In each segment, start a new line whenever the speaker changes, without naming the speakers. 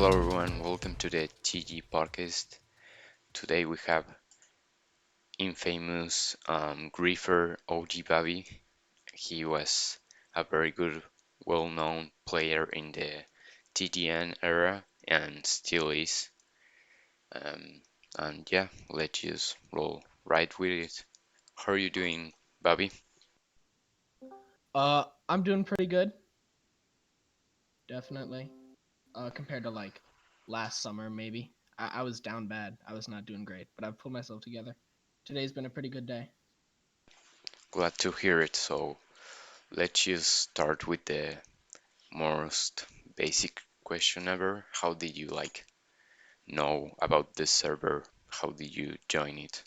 Hello everyone, welcome to the TG podcast. Today we have infamous griefer OG Bobby. He was a very good, well-known player in the TGN era and still is. Um, and yeah, let's just roll right with it. How are you doing, Bobby?
I'm doing pretty good, definitely. Compared to like last summer, maybe. I was down bad. I was not doing great, but I've pulled myself together. Today's been a pretty good day.
Glad to hear it. So let's just start with the most basic question ever. How did you know about this server? How did you join it?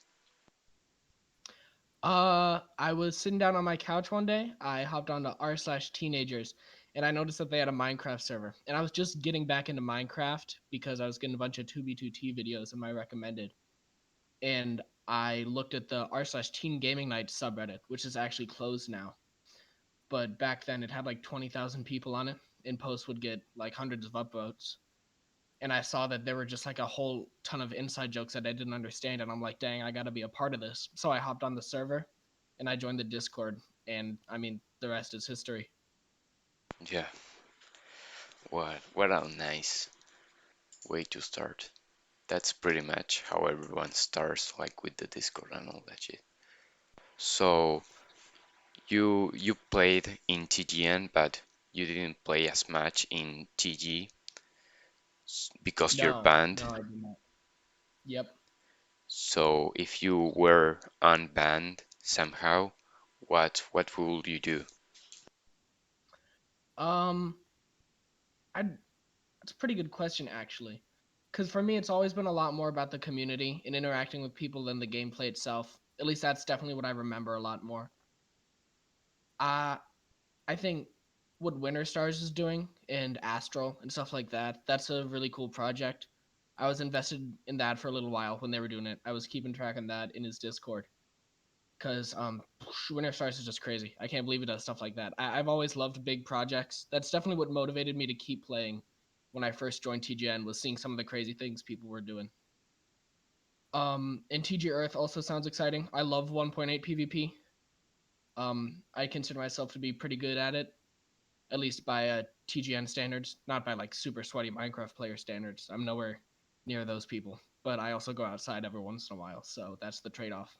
I was sitting down on my couch one day. I hopped onto r/teenagers, and I noticed that they had a Minecraft server. And I was just getting back into Minecraft because I was getting a bunch of 2b2t videos in my recommended. And I looked at the r/teen gaming night subreddit, which is actually closed now. But back then it had like 20,000 people on it, and posts would get like hundreds of upvotes. And I saw that there were just like a whole ton of inside jokes that I didn't understand, and I'm like, dang, I gotta be a part of this. So I hopped on the server and I joined the Discord, and I mean, the rest is history.
Yeah, what a nice way to start. That's pretty much how everyone starts, like with the Discord and all that shit. So you played in TGN, but you didn't play as much in TG because you're
No,
banned.
no, I did not. Yep.
So if you were unbanned somehow, what would you do?
Um, I That's a pretty good question actually, because for me, it's always been a lot more about the community and interacting with people than the gameplay itself. At least that's definitely what I remember a lot more. Uh, I think what Winter Stars is doing and Astral and stuff like that, that's a really cool project. I was invested in that for a little while when they were doing it. I was keeping track on that in his Discord because Winter Stars is just crazy. I can't believe he does stuff like that. I've always loved big projects. That's definitely what motivated me to keep playing when I first joined TGN, was seeing some of the crazy things people were doing. And TG Earth also sounds exciting. I love 1.8 PvP. I consider myself to be pretty good at least by TGN standards, not by like super sweaty Minecraft player standards. I'm nowhere near those people, but I also go outside every once in a while, so that's the trade-off.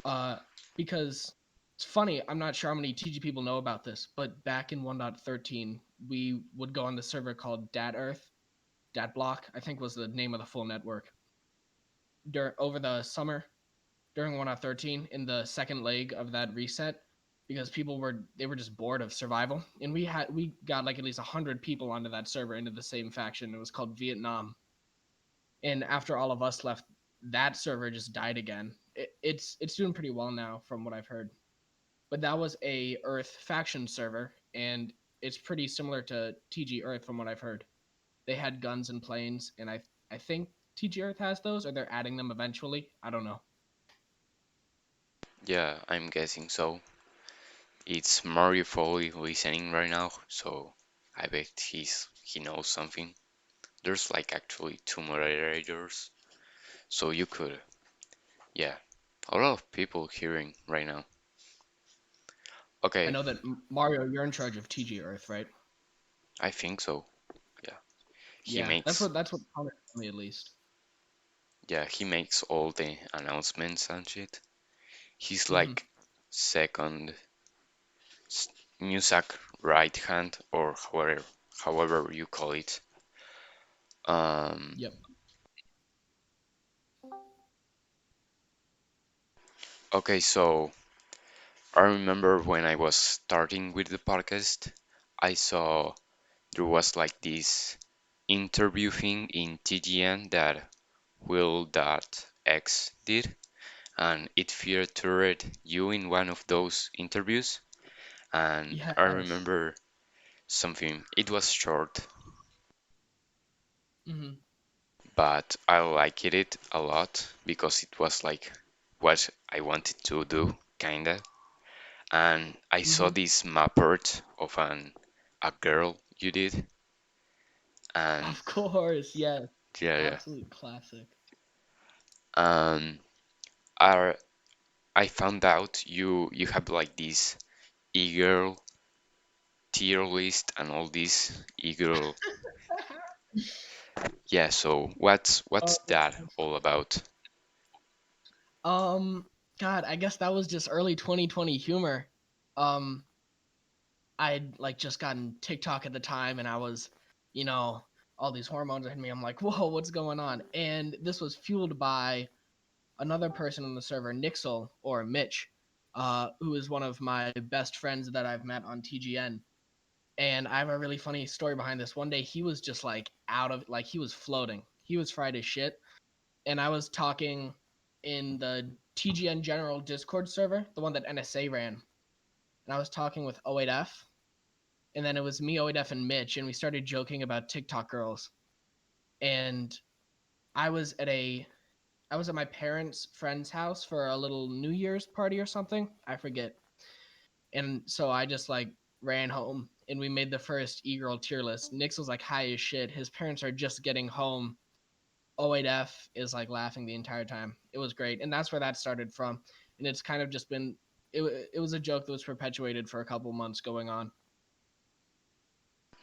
Uh, because it's funny, I'm not sure how many TG people know about this, but back in 1.13, we would go on the server called Dat Earth, Dat Block, I think was the name of the full network. Over the summer, during 1.13, in the second leg of that reset, because they were just bored of survival, and we got like at least 100 people onto that server into the same faction. It was called Vietnam, and after all of us left, that server just died again. It's doing pretty well now from what I've heard, but that was a Earth faction server, and it's pretty similar to TG Earth from what I've heard. They had guns and planes, and I think TG Earth has those, or they're adding them eventually. I don't know.
Yeah, I'm guessing so. It's Mario Foley listening right now, so I bet he knows something. There's like actually two moderators, so you could, yeah, a lot of people hearing right now.
I
Okay,
know that Mario, you're in charge of TG Earth, right?
I think so. Yeah, he
Yeah, that's
makes,
what Connor told me at least.
yeah, he makes all the announcements and shit. He's
Mm-hmm.
like second Musak right hand or however you call it. Um,
Yep.
okay, so I remember when I was starting with the podcast, I saw there was like this interview thing in TGN that Will.x did, and it featured you in one of those interviews. And I
Yes.
remember something, it was short,
Mm-hmm.
but I liked it a lot because it was like what I wanted to do, kinda. And I saw
Mm-hmm.
this map art of a girl you did, And
Of course, yes.
yeah, yeah.
Absolute classic.
Um, are I found out you have like this egirl tier list and all this egirl. Yeah, so what's
Oh,
that all about?
um, God, I guess that was just early 2020 humor. Um, I'd like just gotten TikTok at the time, and I was, you know, all these hormones in me. I'm like, whoa, what's going on? And this was fueled by another person on the server, Nixel or Mitch, who is one of my best friends that I've met on TGN. And I have a really funny story behind this. One day he was just like like he was floating. He was fried as shit. And I was talking in the TGN General Discord server, the one that NSA ran. And I was talking with 08F. And then it was me, 08F, and Mitch. And we started joking about TikTok girls. And I was at a I was at my parents' friend's house for a little New Year's party or something. I forget. And so I just like ran home and we made the first e-girl tier list. Nix was like high as shit. His parents are just getting home. 08F is like laughing the entire time. It was great. And that's where that started from. And it's kind of just been it was a joke that was perpetuated for a couple months going on.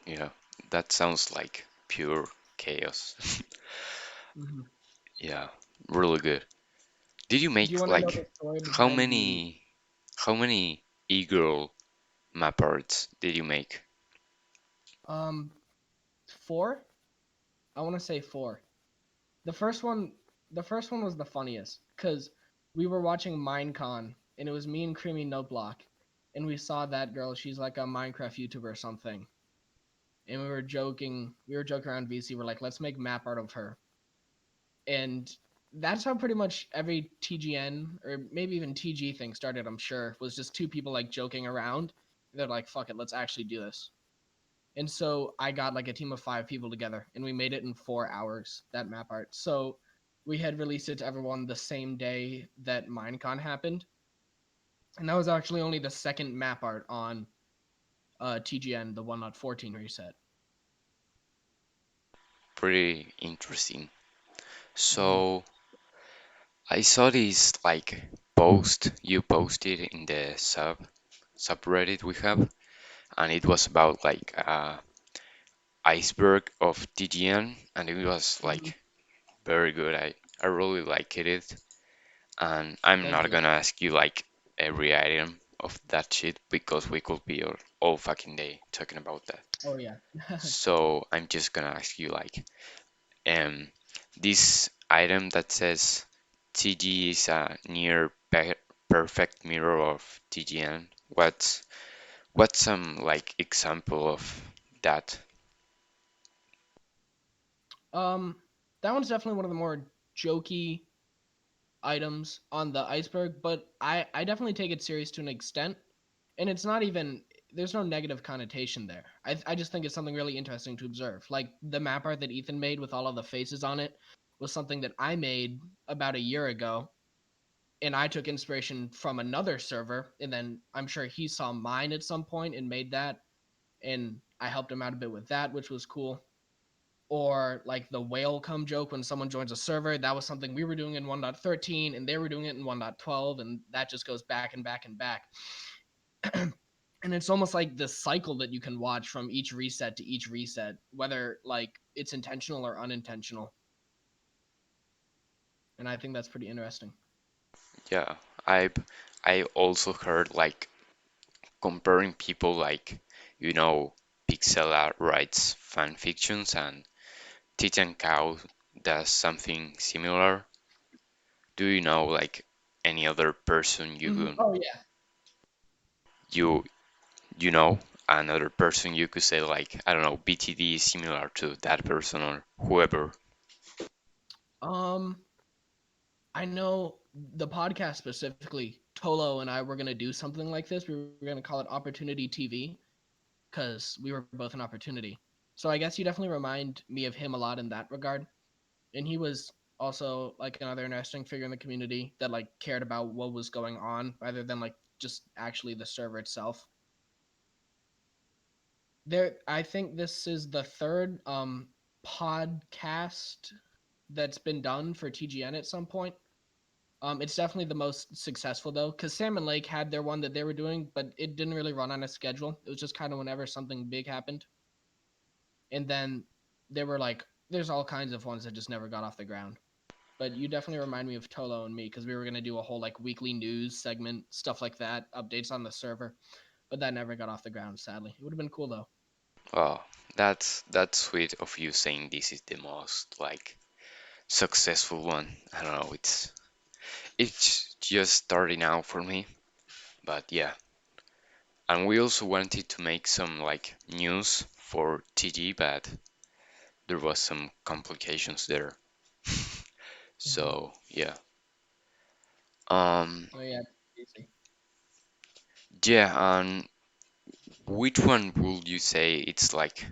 Yeah, that sounds like pure chaos.
Mm-hmm.
Yeah, really good. Did you
Do you
make
want to know
like
the story
how
behind the
many how many e-girl map arts did you make?
um 4? I want to say 4. The first one, the first one was the funniest because we were watching Minecon and it was me and Creamy Noteblock, and we saw that girl. She's like a Minecraft YouTuber or something, and we were joking. We were joking around VC. We're like, let's make map art of her, and that's how pretty much every TGN or maybe even TG thing started. I'm sure was just two people like joking around. They're like, fuck it, let's actually do this. And so I got like a team of 5 people together and we made it in 4 hours, that map art. So we had released it to everyone the same day that Minecon happened. And that was actually only the second map art on TGN, the 1.14 reset.
Pretty interesting.
Mm-hmm.
So I saw this like post you posted in the subreddit we have, and it was about like iceberg of TGN, and it was
Mm-hmm.
like very good. I really liked it, and I'm
Thank
not
you.
gonna ask you like every item of that shit because we could be all fucking day talking about that.
Oh, yeah.
So I'm just gonna ask you like, um, this item that says TG is a near perfect mirror of TGN. What's some like example of that?
um, that one's definitely one of the more jokey items on the iceberg, but I definitely take it serious to an extent. And it's not even there's no negative connotation there. I just think it's something really interesting to observe. Like the map art that Ethan made with all of the faces on it was something that I made about a year ago, and I took inspiration from another server, and then I'm sure he saw mine at some point and made that, and I helped him out a bit with that, which was cool. Or like the whale come joke when someone joins a server, that was something we were doing in 1.13 and they were doing it in 1.12, and that just goes back and back and back. And it's almost like this cycle that you can watch from each reset to each reset, whether like it's intentional or unintentional. And I think that's pretty interesting.
Yeah, I I also heard like comparing people like you know Pixela writes fan fictions and Titan Cow does something similar. Do you know like any other person
Mm-hmm. Oh yeah.
you you know another person you could say like I don't know BTD is similar to that person or whoever.
um I know the podcast specifically, Tolo and I were going to do something like this. We were going to call it Opportunity TV because we were both an opportunity. So I guess you definitely remind me of him a lot in that regard. And he was also like another interesting figure in the community that like cared about what was going on rather than like just actually the server itself. There, I think this is the third. podcast that's been done for TGN at some point. It's definitely the most successful though, because Salmon Lake had their one that they were doing, but it didn't really run on a schedule. It was just kind of whenever something big happened. And then there were like, there's all kinds of ones that just never got off the ground. But you definitely remind me of Tolo and me because we were gonna do a whole like weekly news segment, stuff like that, updates on the server. But that never got off the ground, sadly. It would have been cool though.
Oh, that's sweet of you saying this is the most like successful one. I don't know, it's just starting out for me, but yeah. And we also wanted to make some like news for TG, but there was some complications there.
Mm-hmm.
So yeah. Um
Oh yeah, easy.
yeah, and which one would you say it's like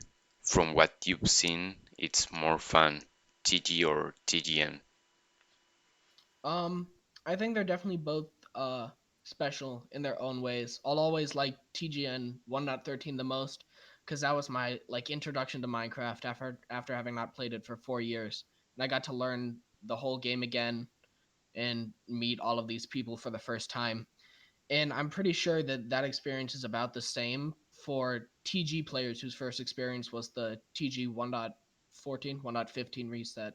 from what you've seen, it's more fun, TG or TGN?
Um, I think they're definitely both special in their own ways. I'll always like TGN 1.13 the most because that was my like introduction to Minecraft after having not played it for 4 years, and I got to learn the whole game again and meet all of these people for the first time. And I'm pretty sure that that experience is about the same for TG players whose first experience was the TG 1.14, 1.15 reset.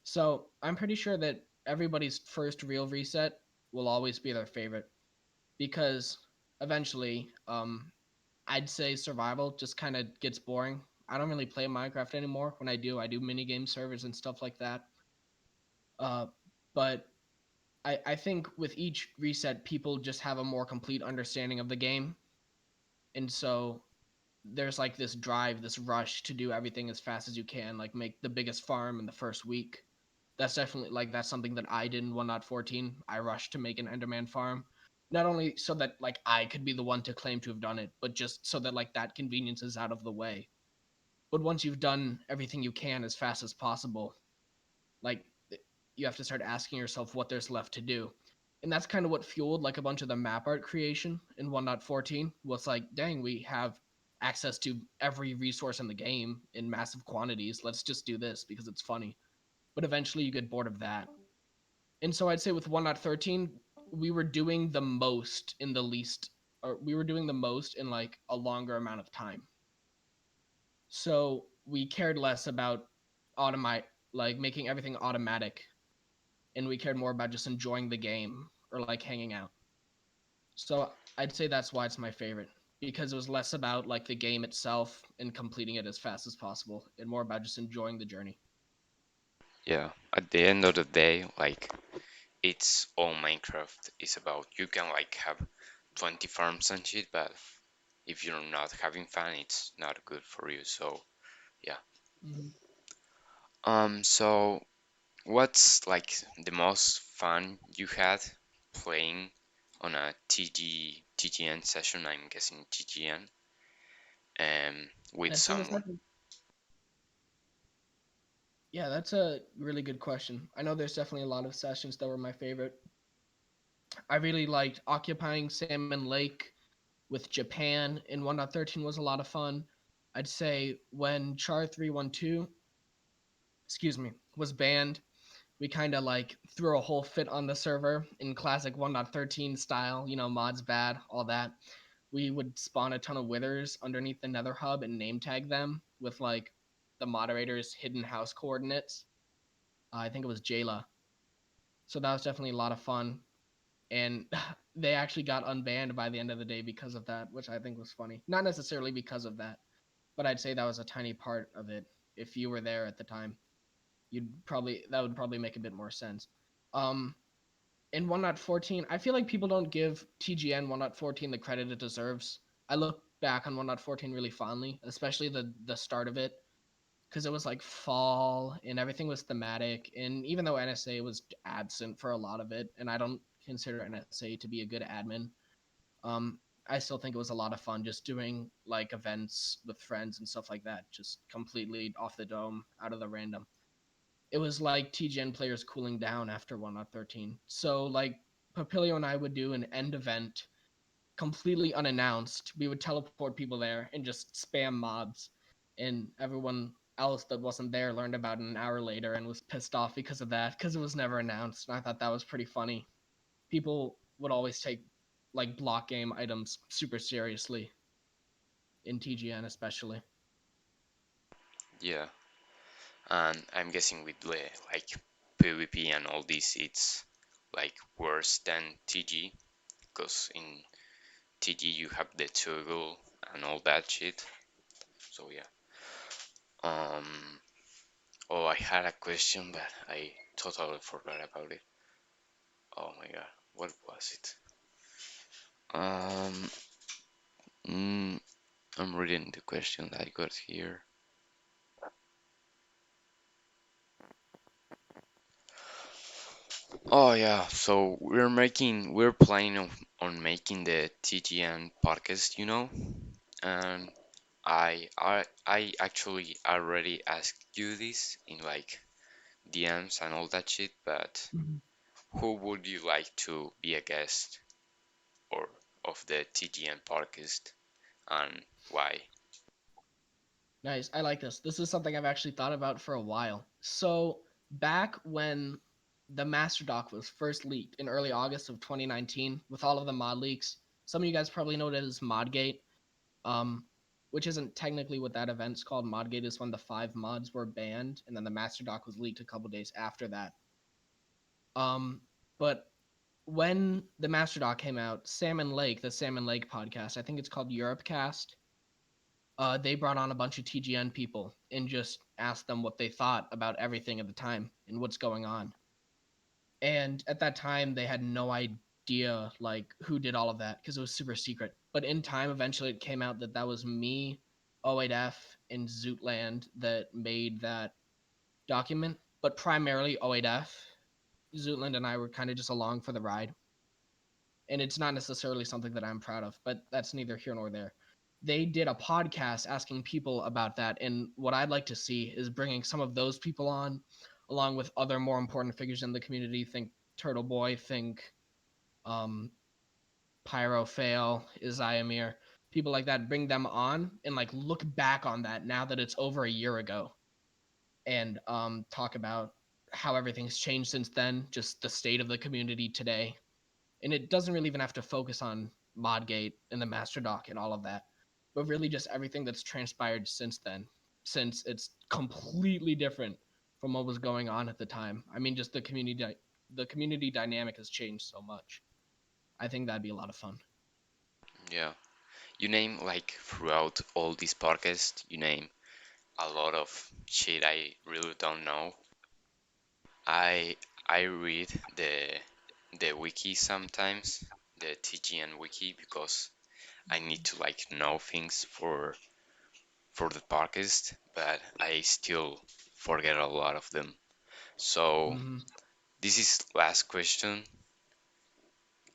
So I'm pretty sure that everybody's first real reset will always be their favorite because eventually, I'd say survival just kind of gets boring. I don't really play Minecraft anymore. When I do mini game servers and stuff like that. Uh, but I think with each reset, people just have a more complete understanding of the game, and so there's like this drive, this rush to do everything as fast as you can, like make the biggest farm in the first week. That's definitely like that's something that I did in 1.14. I rushed to make an Enderman farm, not only so that like I could be the one to claim to have done it, but just so that like that convenience is out of the way. But once you've done everything you can as fast as possible, like you have to start asking yourself what there's left to do. And that's kind of what fueled like a bunch of the map art creation in 1.14 was like, dang, we have access to every resource in the game in massive quantities. Let's just do this because it's funny. But eventually you get bored of that. And so I'd say with 1.13, we were doing the most in the least, or we were doing the most in like a longer amount of time. So we cared less about automate, like making everything automatic, and we cared more about just enjoying the game or like hanging out. So I'd say that's why it's my favorite because it was less about like the game itself and completing it as fast as possible and more about just enjoying the journey.
Yeah, at the end of the day, like it's all Minecraft is about. You can like have 20 farms and shit, but if you're not having fun, it's not good for you. So yeah.
Mm-hmm.
So what's like the most fun you had playing on a TGN session? I'm guessing TGN, with
I'd say the
someone.
second. Yeah, that's a really good question. I know there's definitely a lot of sessions that were my favorite. I really liked occupying Salmon Lake with Japan in 1.13 was a lot of fun. I'd say when Char 312, excuse me, was banned, we kind of like threw a whole fit on the server in classic 1.13 style, mods bad, all that. We would spawn a ton of withers underneath the nether hub and name tag them with like the moderator's hidden house coordinates. I think it was Jayla. So that was definitely a lot of fun. And they actually got unbanned by the end of the day because of that, which I think was funny. Not necessarily because of that, but I'd say that was a tiny part of it. If you were there at the time, that would probably make a bit more sense. Um, in 1.14, I feel like people don't give TGN 1.14 the credit it deserves. I look back on 1.14 really fondly, especially the start of it, because it was like fall and everything was thematic. And even though NSA was absent for a lot of it, and I don't consider NSA to be a good admin, I still think it was a lot of fun just doing like events with friends and stuff like that, just completely off the dome, out of the random. It was like TGN players cooling down after 1.13. So like Papilio and I would do an end event completely unannounced. We would teleport people there and just spam mobs, and everyone else that wasn't there learned about it an hour later and was pissed off because of that, because it was never announced. And I thought that was pretty funny. People would always take like block game items super seriously in TGN especially.
Yeah, and I'm guessing with like PvP and all this, it's like worse than TG, because in TG you have the toggle and all that shit. So yeah. Um. Oh, I had a question, but I totally forgot about it. Oh my god, what was it? Um. Mm, I'm reading the question that I got here. Oh yeah, so we're planning on making the TGN podcast, and I actually already asked you this in like DMs and all that shit, but
Mhm.
who would you like to be a guest or of the TGN podcast and why?
Nice. I like this. This is something I've actually thought about for a while. So, back when the Master Doc was first leaked in early August of 2019, with all of the mod leaks, some of you guys probably know it as Modgate, um, which isn't technically what that event's called. Modgate is when the 5 mods were banned, and then the Master Doc was leaked a couple days after that. Um, but when the Master Doc came out, Salmon Lake, the Salmon Lake podcast, I think it's called Europecast, they brought on a bunch of TGN people and just asked them what they thought about everything at the time and what's going on. And at that time, they had no idea like who did all of that because it was super secret. But in time, eventually, it came out that that was me, O8F, and Zootland that made that document. But primarily O8F. Zootland and I were kind of just along for the ride, and it's not necessarily something that I'm proud of, but that's neither here nor there. They did a podcast asking people about that, and what I'd like to see is bringing some of those people on, along with other more important figures in the community. Think Turtle Boy, think um, Pyro Fail, Izayamir, people like that. Bring them on and like look back on that now that it's over a year ago, and talk about how everything's changed since then, just the state of the community today, and it doesn't really even have to focus on Modgate and the Master Doc and all of that, but really just everything that's transpired since then, since it's completely different from what was going on at the time. I mean, just the community dynamic has changed so much. I think that'd be a lot of fun.
Yeah, you name like throughout all these podcasts, you name a lot of shit I really don't know. I I read the wiki sometimes, the TGN wiki, because I need to like know things for the podcast, but I still forget a lot of them. So
Mm-hmm.
this is last question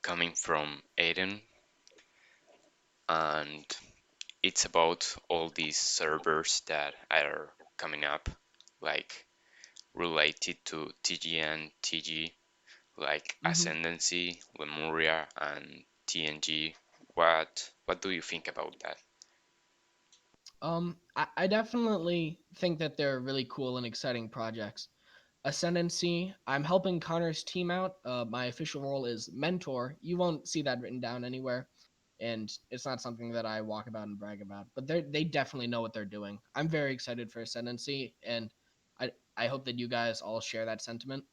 coming from Aiden, and it's about all these servers that are coming up, like related to TGN, TG, like
Mm-hmm.
Ascendancy, Lemuria, and TNG. What do you think about that?
I definitely think that they're really cool and exciting projects. Ascendancy, I'm helping Connor's team out. My official role is mentor. You won't see that written down anywhere, and it's not something that I walk about and brag about. But they definitely know what they're doing. I'm very excited for Ascendancy, and I hope that you guys all share that sentiment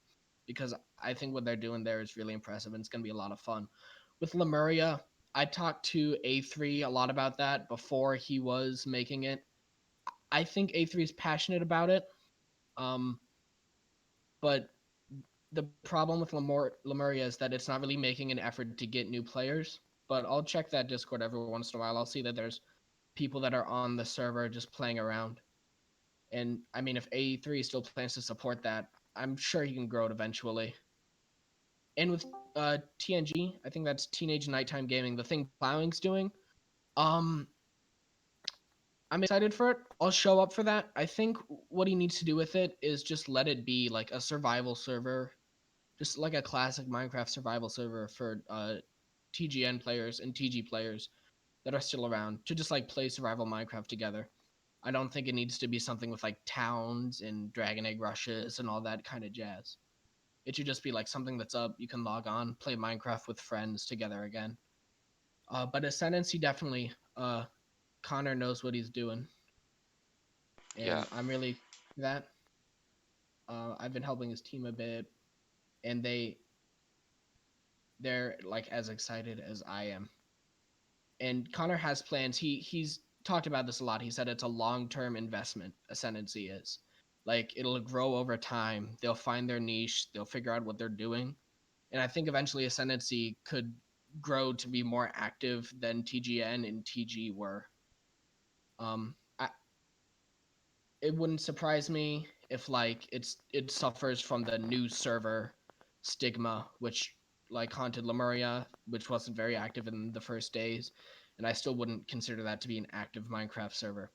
because I think what they're doing there is really impressive and it's going to be a lot of fun. With Lemuria, I talked to A3 a lot about that before he was making it. I think A3 is passionate about it. Um, but the problem with Lemuria is that it's not really making an effort to get new players. But I'll check that Discord every once in a while. I'll see that there's people that are on the server just playing around. And I mean, if A3 still plans to support that, I'm sure he can grow it eventually. And with TNG, I think that's Teenage Nighttime Gaming, the thing Plowing's doing. Um, I'm excited for it. I'll show up for that. I think what he needs to do with it is just let it be like a survival server, just like a classic Minecraft survival server for TGN players and TG players that are still around to just like play survival Minecraft together. I don't think it needs to be something with like towns and dragon egg rushes and all that kind of jazz. It should just be like something that's up. You can log on, play Minecraft with friends together again. But Ascendancy definitely. Connor knows what he's doing,
Yeah,
and I'm really that. I've been helping his team a bit, and they're like as excited as I am. And Connor has plans. He's talked about this a lot. He said it's a long-term investment. Ascendancy is like it'll grow over time. They'll find their niche. They'll figure out what they're doing, and I think eventually Ascendancy could grow to be more active than TGN and TG were. I, it wouldn't surprise me if like it suffers from the new server stigma, which like haunted Lemuria, which wasn't very active in the first days, and I still wouldn't consider that to be an active Minecraft server.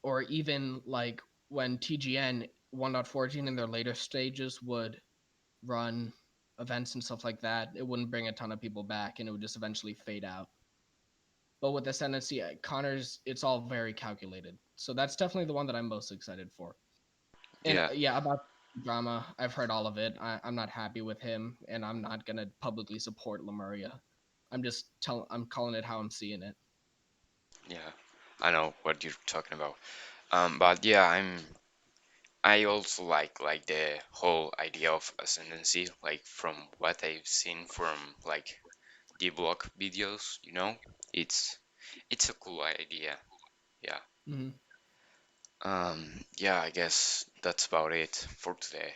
Or even like when TGN 1.14 in their later stages would run events and stuff like that, it wouldn't bring a ton of people back, and it would just eventually fade out. But with Ascendancy, Connor's, it's all very calculated. So that's definitely the one that I'm most excited for. And
yeah,
yeah, about drama, I've heard all of it. I'm not happy with him, and I'm not gonna publicly support Lemuria. I'm calling it how I'm seeing it.
yeah. I know what you're talking about. But yeah, I also like the whole idea of ascendancy, like from what I've seen from like the vlog videos, you know, it's it's a cool idea. Yeah.
Mm-hmm.
Yeah, I guess that's about it for today.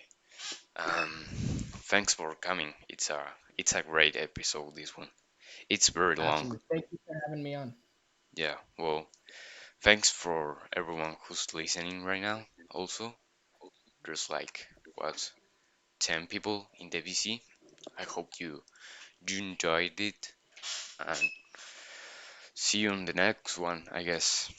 Thanks for coming. It's a great episode, this one. It's very long.
Absolutely. Thank you for having me on.
Yeah, well, thanks for everyone who's listening right now. Also, there's like what 10 people in the VC. I hope you enjoyed it and see you on the next one, I guess.